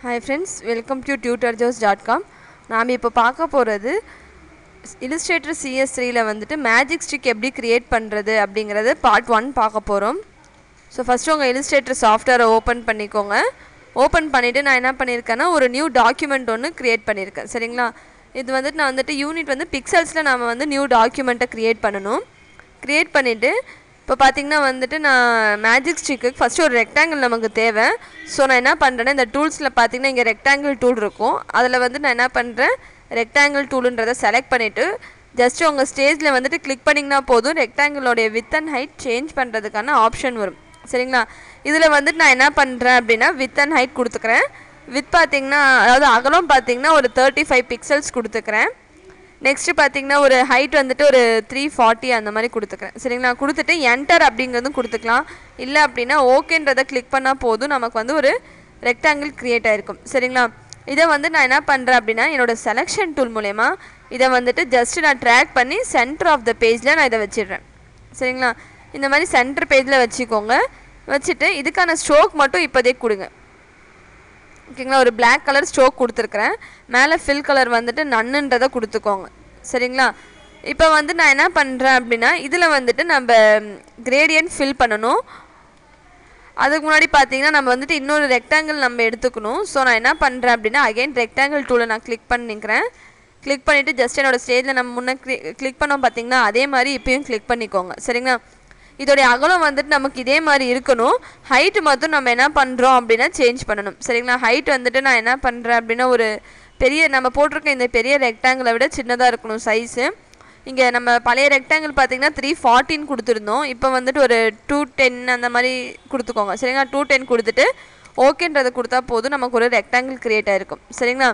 Hi friends, welcome to tutorjobs.com. நாம் இப்போ பார்க்க போகிறது Illustrator CS3ல வந்துட்டு மேஜிக் ஸ்டிக் எப்படி கிரியேட் பண்ணுறது அப்படிங்கிறது பார்ட் 1 பார்க்க போகிறோம். ஸோ ஃபஸ்ட்டு உங்கள் Illustrator சாஃப்ட்வேரை ஓப்பன் பண்ணிக்கோங்க. ஓப்பன் பண்ணிவிட்டு நான் என்ன பண்ணியிருக்கேன்னா ஒரு நியூ டாக்குமெண்ட் ஒன்று க்ரியேட் பண்ணியிருக்கேன். சரிங்களா? இது வந்துட்டு நான் வந்துட்டு யூனிட் வந்து பிக்சல்ஸில் நாம் வந்து நியூ டாக்குமெண்ட்டை க்ரியேட் பண்ணணும். க்ரியேட் பண்ணிவிட்டு இப்போ பார்த்திங்கன்னா வந்துட்டு நான் மேஜிக் ஸ்டிக்கு ஃபஸ்ட்டு ஒரு ரெக்டாங்கிள் நமக்கு தேவை. ஸோ நான் என்ன பண்ணுறேன்னா இந்த டூல்ஸில் பார்த்திங்கன்னா இங்கே ரெக்டாங்கிள் டூல் இருக்கும். அதில் வந்து நான் என்ன பண்ணுறேன், ரெக்டாங்கிள் டூலுன்றதை செலக்ட் பண்ணிவிட்டு ஜஸ்ட்டு உங்கள் ஸ்டேஜில் வந்துட்டு கிளிக் பண்ணிங்கன்னா போதும், ரெக்டாங்கிளோடைய வித் அண்ட் ஹைட் சேஞ்ச் பண்ணுறதுக்கான ஆப்ஷன் வரும். சரிங்களா? இதில் வந்துட்டு நான் என்ன பண்ணுறேன் அப்படின்னா வித் அண்ட் ஹைட் கொடுத்துக்கிறேன். வித் பார்த்திங்கன்னா அதாவது அகலம் பார்த்திங்கன்னா ஒரு 35 பிக்சல்ஸ் கொடுத்துக்கிறேன். நெக்ஸ்ட்டு பார்த்திங்கன்னா ஒரு ஹைட் வந்துட்டு ஒரு 340 அந்த மாதிரி கொடுத்துக்கிறேன். சரிங்களா? கொடுத்துட்டு என்டர் அப்படிங்கிறதும் கொடுத்துக்கலாம். இல்லை அப்படின்னா ஓகேன்றதை கிளிக் பண்ணால் போதும், நமக்கு வந்து ஒரு ரெக்டாங்கிள் க்ரியேட் ஆகிருக்கும். சரிங்களா? இதை வந்து நான் என்ன பண்ணுறேன் அப்படின்னா என்னோடய செலெக்ஷன் டூல் மூலயமா இதை வந்துட்டு ஜஸ்ட்டு நான் ட்ராக் பண்ணி சென்டர் ஆஃப் த பேஜில் நான் இதை வச்சிடுறேன். சரிங்களா? இந்த மாதிரி சென்டர் பேஜில் வச்சுக்கோங்க. வச்சுட்டு இதுக்கான ஸ்ட்ரோக் மட்டும் இப்போதைக்கு கொடுங்க. ஓகேங்களா? ஒரு பிளாக் கலர் ஸ்ட்ரோக் கொடுத்துருக்குறேன். மேலே ஃபில் கலர் வந்துட்டு நன்னுன்றதை கொடுத்துக்கோங்க. சரிங்களா? இப்போ வந்து நான் என்ன பண்ணுறேன் அப்படின்னா இதில் வந்துட்டு நம்ம கிரேடியன்ட் ஃபில் பண்ணணும். அதுக்கு முன்னாடி பார்த்தீங்கன்னா நம்ம வந்துட்டு இன்னொரு ரெக்டாங்கிள் நம்ம எடுத்துக்கணும். ஸோ நான் என்ன பண்ணுறேன் அப்படின்னா அகைன் ரெக்டாங்கிள் டூலை நான் கிளிக் பண்ணிக்கிறேன். கிளிக் பண்ணிவிட்டு ஜஸ்ட் என்னோடய ஸ்டேஜில் நம்ம முன்னே கிளிக் பண்ணோம் பார்த்திங்கன்னா அதே மாதிரி இப்போயும் கிளிக் பண்ணிக்கோங்க. சரிங்களா? இதோடைய அகலம் வந்துட்டு நமக்கு இதே மாதிரி இருக்கணும். ஹைட்டு மட்டும் நம்ம என்ன பண்ணுறோம் அப்படின்னா சேஞ்ச் பண்ணணும். சரிங்களா? ஹைட் வந்துட்டு நான் என்ன பண்ணுறேன் அப்படின்னா ஒரு பெரிய நம்ம போட்டிருக்க இந்த பெரிய ரெக்டாங்கிளை விட சின்னதாக இருக்கணும் சைஸு. இங்கே நம்ம பழைய ரெக்டாங்கிள் பார்த்திங்கன்னா 314 கொடுத்துருந்தோம். இப்போ வந்துட்டு ஒரு 210 அந்த மாதிரி கொடுத்துக்கோங்க. சரிங்களா? 210 கொடுத்துட்டு ஓகேன்றதை கொடுத்தா போதும், நமக்கு ஒரு ரெக்டாங்கிள் க்ரியேட் ஆகிருக்கும். சரிங்களா?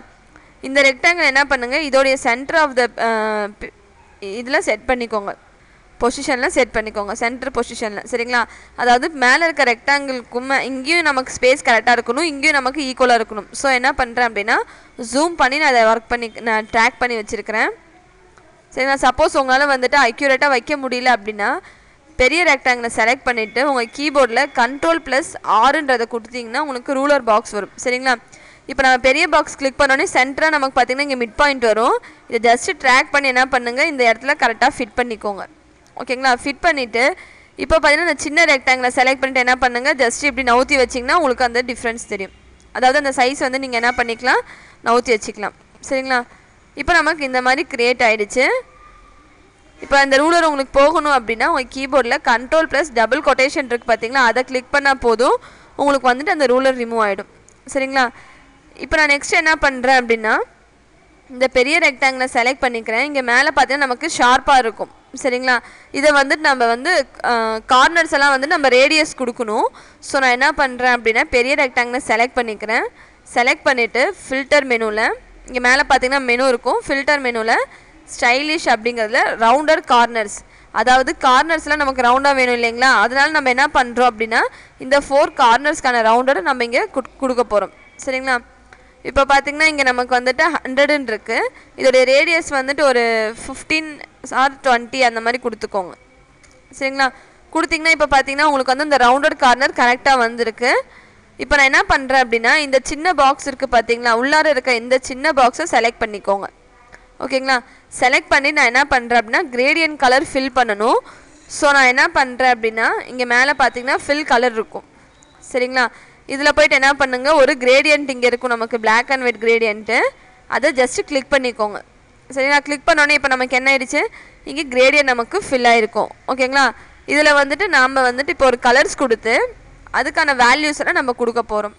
இந்த ரெக்டாங்கிள் என்ன பண்ணுங்கள், இதோடைய சென்டர் ஆஃப் த இதில் செட் பண்ணிக்கோங்க, பொசிஷனில் செட் பண்ணிக்கோங்க, சென்டர் பொசிஷனில். சரிங்களா? அதாவது மேலே இருக்க ரெக்டாங்கிள்க்கும் இங்கேயும் நமக்கு ஸ்பேஸ் கரெக்டாக இருக்கணும், இங்கேயும் நமக்கு ஈக்குவலாக இருக்கணும். ஸோ என்ன பண்ணுறேன் அப்படின்னா ஜூம் பண்ணி நான் அதை நான் ட்ராக் பண்ணி வச்சுருக்கிறேன். சரிங்களா? சப்போஸ் உங்களால் வந்துட்டு அக்யூரேட்டாக வைக்க முடியல அப்படின்னா பெரிய ரெக்டாங்கிளை செலக்ட் பண்ணிவிட்டு உங்கள் கீபோர்டில் Ctrl+Rன்றதை கொடுத்தீங்கன்னா உங்களுக்கு ரூலர் பாக்ஸ் வரும். சரிங்களா? இப்போ நம்ம பெரிய பாக்ஸ் கிளிக் பண்ணோன்னே சென்டராக நமக்கு பார்த்திங்கன்னா இங்கே மிட் பாயிண்ட் வரும். இதை ஜஸ்ட்டு ட்ராக் பண்ணி என்ன பண்ணுங்கள், இந்த இடத்துல கரெக்டாக ஃபிட் பண்ணிக்கோங்க. ஓகேங்களா? ஃபிட் பண்ணிவிட்டு இப்போ பார்த்தீங்கன்னா இந்த சின்ன ரெக்டாங்கிளை செலக்ட் பண்ணிவிட்டு என்ன பண்ணுங்கள், ஜஸ்ட் இப்படி நவுத்தி வச்சிங்கன்னா உங்களுக்கு அந்த டிஃப்ரென்ஸ் தெரியும். அதாவது அந்த சைஸ் வந்து நீங்கள் என்ன பண்ணிக்கலாம், நவுத்தி வச்சுக்கலாம். சரிங்களா? இப்போ நமக்கு இந்த மாதிரி க்ரியேட் ஆகிடுச்சு. இப்போ அந்த ரூலர் உங்களுக்கு போகணும் அப்படின்னா உங்கள் கீபோர்டில் Ctrl+" இருக்குது பார்த்தீங்களா, அதை கிளிக் பண்ணால் போதும், உங்களுக்கு வந்துட்டு அந்த ரூலர் ரிமூவ் ஆகிடும். சரிங்களா? இப்போ நான் நெக்ஸ்ட் என்ன பண்ணுறேன் அப்படின்னா இந்த பெரிய ரெக்டாங்கிளை செலக்ட் பண்ணிக்கிறேன். இங்கே மேலே பார்த்தீங்கன்னா நமக்கு ஷார்ப்பாக இருக்கும். சரிங்களா? இதை வந்துட்டு நம்ம வந்து கார்னர்ஸ் எல்லாம் வந்து நம்ம ரேடியஸ் கொடுக்கணும். ஸோ நான் என்ன பண்ணுறேன் அப்படின்னா பெரிய ரெக்டாங்கிளை செலக்ட் பண்ணிக்கிறேன். செலக்ட் பண்ணிவிட்டு ஃபில்டர் மெனுவில் இங்கே மேலே பார்த்தீங்கன்னா மெனு இருக்கும். ஃபில்டர் மெனுவில் ஸ்டைலிஷ் அப்படிங்கிறதுல ரவுண்டர் கார்னர்ஸ், அதாவது கார்னர்ஸ்லாம் நமக்கு ரவுண்டாக வேணும் இல்லைங்களா, அதனால நம்ம என்ன பண்ணுறோம் அப்படின்னா இந்த 4 கார்னர்ஸ்க்கான ரவுண்டரை நம்ம இங்கே கொடுக்க போகிறோம். சரிங்களா? இப்போ பார்த்திங்கன்னா இங்கே நமக்கு வந்துட்டு 100ன்னு இருக்குது. இதோடைய ரேடியஸ் வந்துட்டு ஒரு 15 or 20 அந்த மாதிரி கொடுத்துக்கோங்க. சரிங்களா? கொடுத்திங்கன்னா இப்போ பார்த்திங்கன்னா உங்களுக்கு வந்து இந்த ரவுண்டட் கார்னர் கரெக்டாக வந்திருக்கு. இப்போ நான் என்ன பண்ணுறேன் அப்படின்னா இந்த சின்ன பாக்ஸ் இருக்குது பார்த்திங்களா, உள்ளார இருக்க இந்த சின்ன பாக்ஸை செலக்ட் பண்ணிக்கோங்க. ஓகேங்களா? செலக்ட் பண்ணி நான் என்ன பண்ணுறேன் அப்படின்னா கிரேடியன்ட் கலர் ஃபில் பண்ணணும். ஸோ நான் என்ன பண்ணுறேன் அப்படின்னா இங்கே மேலே பார்த்திங்கன்னா ஃபில் கலர் இருக்கும். சரிங்களா? இதில் போய்ட்டு என்ன பண்ணுங்கள், ஒரு கிரேடியன்ட் இங்கே இருக்கும் நமக்கு பிளாக் அண்ட் ஒயிட் கிரேடியன்ட்டு, அதை ஜஸ்ட்டு கிளிக் பண்ணிக்கோங்க. சரிங்களா? கிளிக் பண்ணோன்னே இப்போ நமக்கு என்ன ஆயிடுச்சு, இங்கே கிரேடியன்ட் நமக்கு ஃபில் ஆகிருக்கும். ஓகேங்களா? இதில் வந்துட்டு நாம் வந்துட்டு இப்போ ஒரு கலர்ஸ் கொடுத்து அதுக்கான வேல்யூஸ் எல்லாம் நம்ம கொடுக்க போகிறோம்.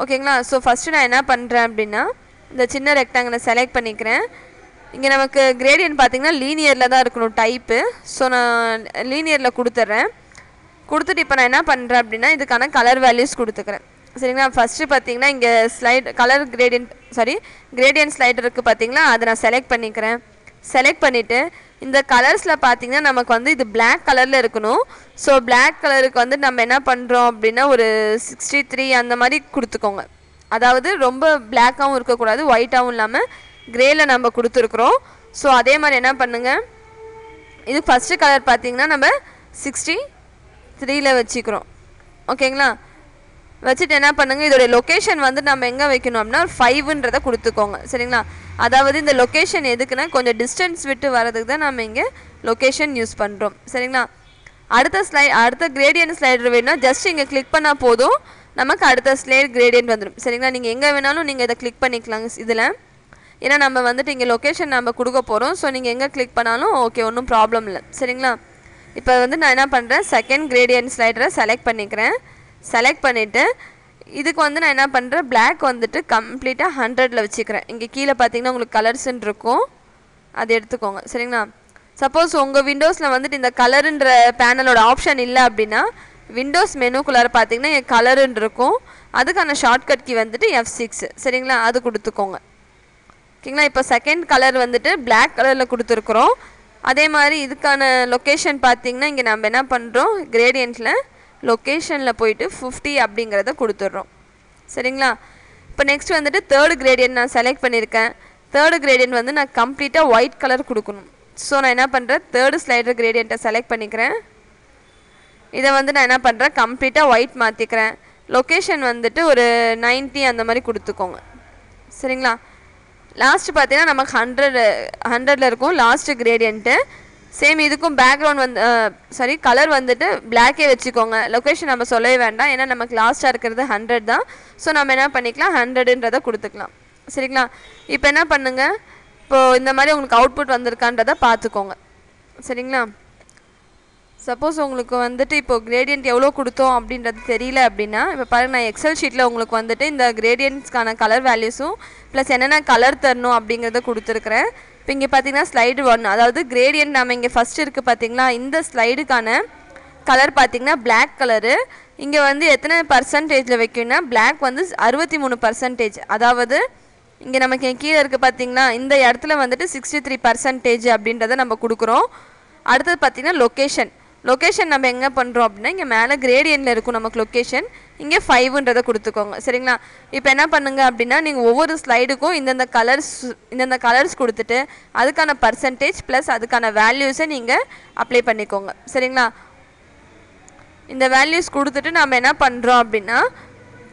ஓகேங்களா? ஸோ ஃபஸ்ட்டு நான் என்ன பண்ணுறேன் அப்படின்னா இந்த சின்ன ரெக்டாங்கிளை செலக்ட் பண்ணிக்கிறேன். இங்கே நமக்கு கிரேடியன்ட் பார்த்திங்கன்னா லீனியரில் தான் இருக்கணும் டைப்பு. ஸோ நான் லீனியரில் கொடுத்துட்றேன். கொடுத்துட்டு இப்போ நான் என்ன பண்ணுறேன் அப்படின்னா இதுக்கான கலர் வேல்யூஸ் கொடுத்துக்கிறேன். சரிங்களா? ஃபஸ்ட்டு பார்த்திங்கன்னா இங்கே கலர் கிரேடியன்ட் ஸ்லைடர் இருக்குது பார்த்திங்களா, அதை நான் செலக்ட் பண்ணிக்கிறேன். செலக்ட் பண்ணிவிட்டு இந்த கலர்ஸில் பார்த்திங்கன்னா நமக்கு வந்து இது பிளாக் கலரில் இருக்கணும். ஸோ பிளாக் கலருக்கு வந்து நம்ம என்ன பண்ணுறோம் அப்படின்னா ஒரு 63 அந்த மாதிரி கொடுத்துக்கோங்க. அதாவது ரொம்ப பிளாக்காகவும் இருக்கக்கூடாது, ஒயிட்டாகவும் இல்லாமல் கிரேயில் நம்ம கொடுத்துருக்குறோம். ஸோ அதே மாதிரி என்ன பண்ணுங்கள், இது ஃபஸ்ட்டு கலர் பார்த்திங்கன்னா நம்ம 63ல் வச்சுக்கிறோம். ஓகேங்களா? வச்சுட்டு என்ன பண்ணுங்கள், இதோடைய லொக்கேஷன் வந்து நம்ம எங்கே வைக்கணும் அப்படின்னா 5ன்றதை கொடுத்துக்கோங்க. சரிங்களா? அதாவது இந்த லொக்கேஷன் எதுக்குன்னா கொஞ்சம் டிஸ்டன்ஸ் விட்டு வரதுக்கு தான் நம்ம இங்கே லொக்கேஷன் யூஸ் பண்ணுறோம். சரிங்களா? அடுத்த கிரேடியன்ட் ஸ்லைடர் வேணும்னா ஜஸ்ட் இங்கே கிளிக் பண்ணால் போதும், நமக்கு அடுத்த ஸ்லைட் கிரேடியன்ட் வந்துடும். சரிங்களா? நீங்கள் எங்கே வேணாலும் நீங்கள் இதை கிளிக் பண்ணிக்கலாங்க இதில். ஏன்னா நம்ம வந்துட்டு இங்கே லொக்கேஷன் நம்ம கொடுக்க போகிறோம். ஸோ நீங்கள் எங்கே கிளிக் பண்ணாலும் ஓகே, ஒன்றும் ப்ராப்ளம் இல்லை. சரிங்களா? இப்போ வந்து நான் என்ன பண்ணுறேன், செகண்ட் கிரேடியன்ட் ஸ்லைடரை செலக்ட் பண்ணிக்கிறேன். செலக்ட் பண்ணிவிட்டு இதுக்கு வந்து நான் என்ன பண்ணுறேன், பிளாக் வந்துட்டு கம்ப்ளீட்டாக 100ல் வச்சுக்கிறேன். இங்கே கீழே பார்த்தீங்கன்னா உங்களுக்கு கலர்ஸ்ன்னு இருக்கும், அது எடுத்துக்கோங்க. சரிங்களா? சப்போஸ் உங்கள் விண்டோஸில் வந்துட்டு இந்த கலருன்ற பேனலோட ஆப்ஷன் இல்லை அப்படின்னா விண்டோஸ் மெனுக்குள்ளார பார்த்தீங்கன்னா இங்கே கலருன்னு இருக்கும், அதுக்கான ஷார்ட்கட் கீ வந்துட்டு F6. சரிங்களா? அது கொடுத்துக்கோங்க. ஓகேங்களா? இப்போ செகண்ட் கலர் வந்துட்டு பிளாக் கலரில் கொடுத்துருக்குறோம். அதே மாதிரி இதுக்கான லொக்கேஷன் பார்த்தீங்கன்னா இங்கே நம்ம என்ன பண்ணுறோம், கிரேடியன்ட்டில் லொக்கேஷனில் போயிட்டு 50 அப்படிங்கிறத கொடுத்துட்றோம். சரிங்களா? இப்போ நெக்ஸ்ட் வந்துட்டு தேர்டு கிரேடியன்ட் நான் செலக்ட் பண்ணியிருக்கேன். தேர்டு கிரேடியன்ட் வந்து நான் கம்ப்ளீட்டாக ஒயிட் கலர் கொடுக்கணும். ஸோ நான் என்ன பண்ணுறேன், தேர்டு ஸ்லைடர் கிரேடியண்ட்டை செலக்ட் பண்ணிக்கிறேன். இதை வந்து நான் என்ன பண்ணுறேன், கம்ப்ளீட்டாக ஒயிட் மாற்றிக்கிறேன். லொக்கேஷன் வந்துட்டு ஒரு 90 அந்த மாதிரி கொடுத்துக்கோங்க. சரிங்களா? லாஸ்ட்டு பார்த்தீங்கன்னா நமக்கு 100ல் இருக்கும் லாஸ்ட்டு கிரேடியண்ட்டு. சேம் இதுக்கும் பேக்ரவுண்ட் வந்து கலர் வந்துட்டு பிளாக்கே வச்சுக்கோங்க. லொக்கேஷன் நம்ம சொல்லவே வேண்டாம், ஏன்னா நமக்கு லாஸ்ட்டாக இருக்கிறது 100 தான். ஸோ நம்ம என்ன பண்ணிக்கலாம், 100ன்றதை கொடுத்துக்கலாம். சரிங்களா? இப்போ என்ன பண்ணுங்கள், இப்போது இந்த மாதிரி உங்களுக்கு அவுட்புட் வந்திருக்கான்றதை பார்த்துக்கோங்க. சரிங்களா? சப்போஸ் உங்களுக்கு வந்துட்டு இப்போது கிரேடியன்ட் எவ்வளோ கொடுத்தோம் அப்படின்றது தெரியல அப்படின்னா இப்போ பாருங்கள், நான் எக்ஸல் ஷீட்டில் உங்களுக்கு வந்துட்டு இந்த கிரேடியன்ட்ஸ்க்கான கலர் வேல்யூஸும் ப்ளஸ் என்னென்ன கலர் தரணும் அப்படிங்கிறத கொடுத்துருக்குறேன். இப்போ இங்கே பார்த்தீங்கன்னா ஸ்லைடு 1, அதாவது கிரேடியன்ட் நம்ம இங்கே ஃபஸ்ட்டு இருக்குது பார்த்தீங்களா, இந்த ஸ்லைடுக்கான கலர் பார்த்தீங்கன்னா பிளாக் கலரு. இங்கே வந்து எத்தனை பர்சன்டேஜில் வைக்கணும்னா பிளாக் வந்து 63%. அதாவது இங்கே நமக்கு கீழே இருக்குது பார்த்தீங்கன்னா இந்த இடத்துல வந்துட்டு 63% அப்படின்றத நம்ம கொடுக்குறோம். அடுத்தது பார்த்தீங்கன்னா லொக்கேஷன் நம்ம எங்கே பண்ணுறோம் அப்படின்னா இங்கே மேலே கிரேடியன்ட்டில் இருக்கும் நமக்கு லொக்கேஷன், இங்கே 5ன்றதை கொடுத்துக்கோங்க. சரிங்களா? இப்போ என்ன பண்ணுங்கள் அப்படின்னா நீங்கள் ஒவ்வொரு ஸ்லைடுக்கும் இந்தந்த கலர்ஸ் கொடுத்துட்டு அதுக்கான பர்சன்டேஜ் ப்ளஸ் அதுக்கான வேல்யூஸை நீங்கள் அப்ளை பண்ணிக்கோங்க. சரிங்களா? இந்த வேல்யூஸ் கொடுத்துட்டு நம்ம என்ன பண்ணுறோம் அப்படின்னா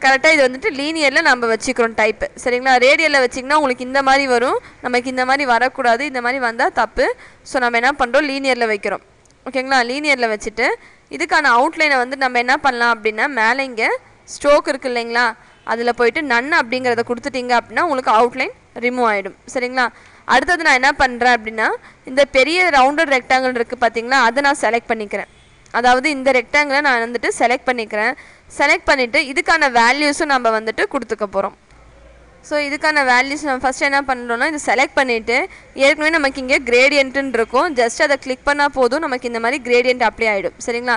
கரெக்டாக இது வந்துட்டு லீனியரில் நம்ம வச்சுக்கிறோம் டைப்பு. சரிங்களா? ரேடியலில் வச்சிங்கன்னா உங்களுக்கு இந்த மாதிரி வரும், நமக்கு இந்த மாதிரி வரக்கூடாது, இந்த மாதிரி வந்தால் தப்பு. ஸோ நம்ம என்ன பண்ணுறோம், லீனியரில் வைக்கிறோம். ஓகேங்களா? லீனியரில் வச்சுட்டு இதுக்கான அவுட்லைனை வந்து நம்ம என்ன பண்ணலாம் அப்படின்னா மேலே இங்கே ஸ்ட்ரோக் இருக்குது இல்லைங்களா, அதில் போயிட்டு நன் அப்படிங்கிறத கொடுத்துட்டிங்க அப்படின்னா உங்களுக்கு அவுட்லைன் ரிமூவ் ஆகிடும். சரிங்களா? அடுத்தது நான் என்ன பண்ணுறேன் அப்படின்னா இந்த பெரிய ரவுண்டட் ரெக்டாங்கிள் இருக்குது பார்த்தீங்களா, அதை நான் செலக்ட் பண்ணிக்கிறேன். அதாவது இந்த ரெக்டாங்கிளை நான் வந்துட்டு செலக்ட் பண்ணிக்கிறேன். செலக்ட் பண்ணிவிட்டு இதுக்கான வேல்யூஸும் நம்ம வந்துட்டு கொடுத்துக்க போகிறோம். ஸோ இதுக்கான வேல்யூஸ் நம்ம ஃபஸ்ட் என்ன பண்ணுறோம்னா இது செலக்ட் பண்ணிவிட்டு ஏற்கனவே நமக்கு இங்கே கிரேடியன்ட்டுன்னு இருக்கும், ஜஸ்ட் அதை கிளிக் பண்ணால் போதும், நமக்கு இந்த மாதிரி கிரேடியன்ட் அப்ளை ஆகிடும். சரிங்களா?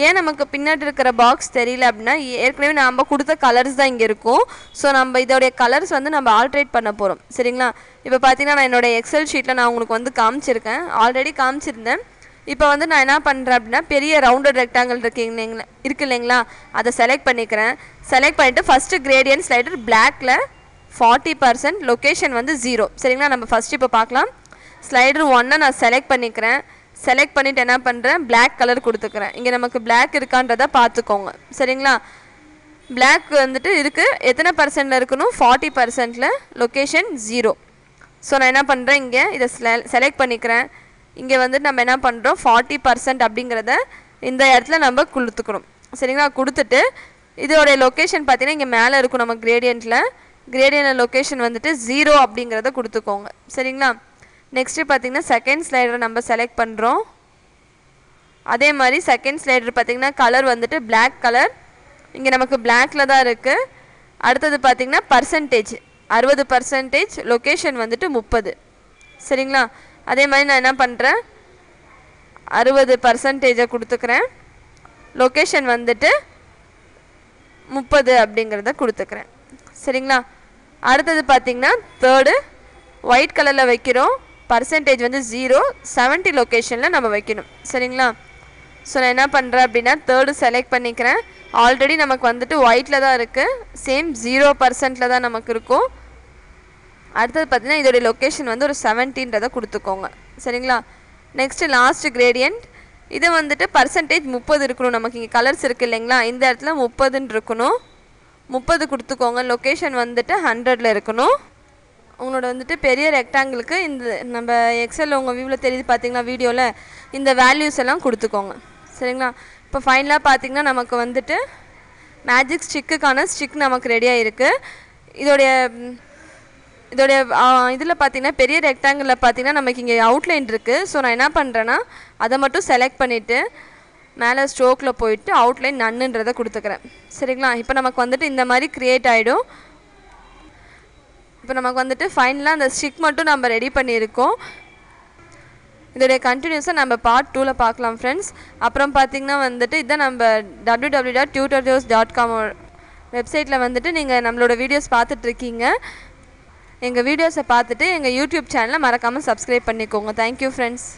ஏன் நமக்கு பின்னாடி இருக்கிற பாக்ஸ் தெரியல அப்படின்னா ஏற்கனவே நம்ம கொடுத்த கலர்ஸ் தான் இங்கே இருக்கும். ஸோ நம்ம இதோடைய கலர்ஸ் வந்து நம்ம ஆல்ட்ரேட் பண்ண போகிறோம். சரிங்களா? இப்போ பார்த்தீங்கன்னா நான் என்னோடய எக்ஸல் ஷீட்டில் நான் உங்களுக்கு வந்து காமிச்சிருக்கேன், ஆல்ரெடி காமிச்சிருந்தேன். இப்போ வந்து நான் என்ன பண்ணுறேன் அப்படின்னா பெரிய ரவுண்டட் ரெக்டாங்கிள் இருக்கு இல்லைங்களா, அதை செலக்ட் பண்ணிக்கிறேன். செலக்ட் பண்ணிவிட்டு ஃபஸ்ட்டு கிரேடியன்ட் ஸ்லைடர் பிளாக்ல 40%, லொக்கேஷன் வந்து 0. சரிங்களா? நம்ம ஃபஸ்ட்டு இப்போ பார்க்கலாம். ஸ்லைடர் 1 நான் செலக்ட் பண்ணிக்கிறேன். செலக்ட் பண்ணிவிட்டு என்ன பண்ணுறேன், பிளாக் கலர் கொடுத்துக்கிறேன். இங்கே நமக்கு பிளாக் இருக்கான்றதை பார்த்துக்கோங்க. சரிங்களா? பிளாக் வந்துட்டு இருக்குது, எத்தனை பர்சன்டில் இருக்கணும், 40%, லொக்கேஷன் 0. ஸோ நான் என்ன பண்ணுறேன், இங்கே இதை செலக்ட் பண்ணிக்கிறேன். இங்கே வந்துட்டு நம்ம என்ன பண்ணுறோம், 40% அப்படிங்கிறத இந்த இடத்துல நம்ம கொடுத்துக்கிறோம். சரிங்களா? கொடுத்துட்டு இதோடைய லொக்கேஷன் பார்த்தீங்கன்னா இங்கே மேலே இருக்கும் நம்ம கிரேடியன்ட்டில் லொக்கேஷன் வந்துட்டு 0 அப்படிங்கிறத கொடுத்துக்கோங்க. சரிங்களா? நெக்ஸ்ட்டு பார்த்தீங்கன்னா செகண்ட் ஸ்லைடரை நம்ம செலக்ட் பண்ணுறோம். அதே மாதிரி செகண்ட் ஸ்லைடர் பார்த்தீங்கன்னா கலர் வந்துட்டு பிளாக் கலர், இங்கே நமக்கு பிளாக்கில் தான் இருக்குது. அடுத்தது பார்த்தீங்கன்னா பர்சன்டேஜ் 60%, லொக்கேஷன் வந்துட்டு 30. சரிங்களா? அதே மாதிரி நான் என்ன பண்ணுறேன், 60% கொடுத்துக்கிறேன், லொக்கேஷன் வந்துட்டு 30 அப்படிங்கிறத கொடுத்துக்கிறேன். சரிங்களா? அடுத்தது பார்த்தீங்கன்னா தேர்டு ஒயிட் கலரில் வைக்கிறோம், பர்சன்டேஜ் வந்து 0, 70 லொக்கேஷனில் நம்ம வைக்கணும். சரிங்களா? ஸோ நான் என்ன பண்ணுறேன் அப்படின்னா தேர்டு செலக்ட் பண்ணிக்கிறேன். ஆல்ரெடி நமக்கு வந்துட்டு ஒயிட்டில் தான் இருக்குது, சேம் 0%ல் தான் நமக்கு இருக்கும். அடுத்தது பார்த்தீங்கன்னா இதோடைய லொக்கேஷன் வந்து ஒரு 70ன்றதை கொடுத்துக்கோங்க. சரிங்களா? நெக்ஸ்ட்டு லாஸ்ட்டு கிரேடியன்ட், இது வந்துட்டு பர்சன்டேஜ் 30 இருக்கணும். நமக்கு இங்கே கலர்ஸ் இருக்குது இல்லைங்களா, இந்த இடத்துல 30ன்னு இருக்கணும். 30 கொடுத்துக்கோங்க. லொக்கேஷன் வந்துட்டு 100ல் இருக்கணும். உங்களோட வந்துட்டு பெரிய ரெக்டாங்கிளுக்கு இந்த நம்ம எக்ஸல் உங்கள் வியூவில் தெரியுது பார்த்தீங்களா வீடியோவில், இந்த வேல்யூஸ் எல்லாம் கொடுத்துக்கோங்க. சரிங்களா? இப்போ ஃபைனலாக பார்த்தீங்கன்னா நமக்கு வந்துட்டு மேஜிக் ஸ்டிக்குக்கான ஸ்டிக் நமக்கு ரெடியாக இருக்குது. இதோடைய இதில் பார்த்தீங்கன்னா பெரிய ரெக்டாங்கிளில் பார்த்தீங்கன்னா நமக்கு இங்கே அவுட்லைன் இருக்குது. ஸோ நான் என்ன பண்ணுறேன்னா அதை மட்டும் செலக்ட் பண்ணிவிட்டு மேலே ஸ்ட்ரோக்கில் போயிட்டு அவுட்லைன் நன்னுன்றதை கொடுத்துக்கிறேன். சரிங்களா? இப்போ நமக்கு வந்துட்டு இந்த மாதிரி க்ரியேட் ஆகிடும். இப்போ நமக்கு வந்துட்டு ஃபைனலாக அந்த ஸ்டிக் மட்டும் நம்ம ரெடி பண்ணியிருக்கோம். இதோடைய கண்டினியூஸாக நம்ம பார்ட் 2ல் பார்க்கலாம் ஃப்ரெண்ட்ஸ். அப்புறம் பார்த்திங்கன்னா வந்துட்டு இதான் நம்ம www.tutorjose.com வெப்சைட்டில் வந்துட்டு நீங்கள் நம்மளோட வீடியோஸ் பார்த்துட்ருக்கீங்க. எங்கள் வீடியோஸை பார்த்துட்டு எங்கள் யூடியூப் சேனலை மறக்காமல் சப்ஸ்கிரைப் பண்ணிக்கோங்க. Thank you friends.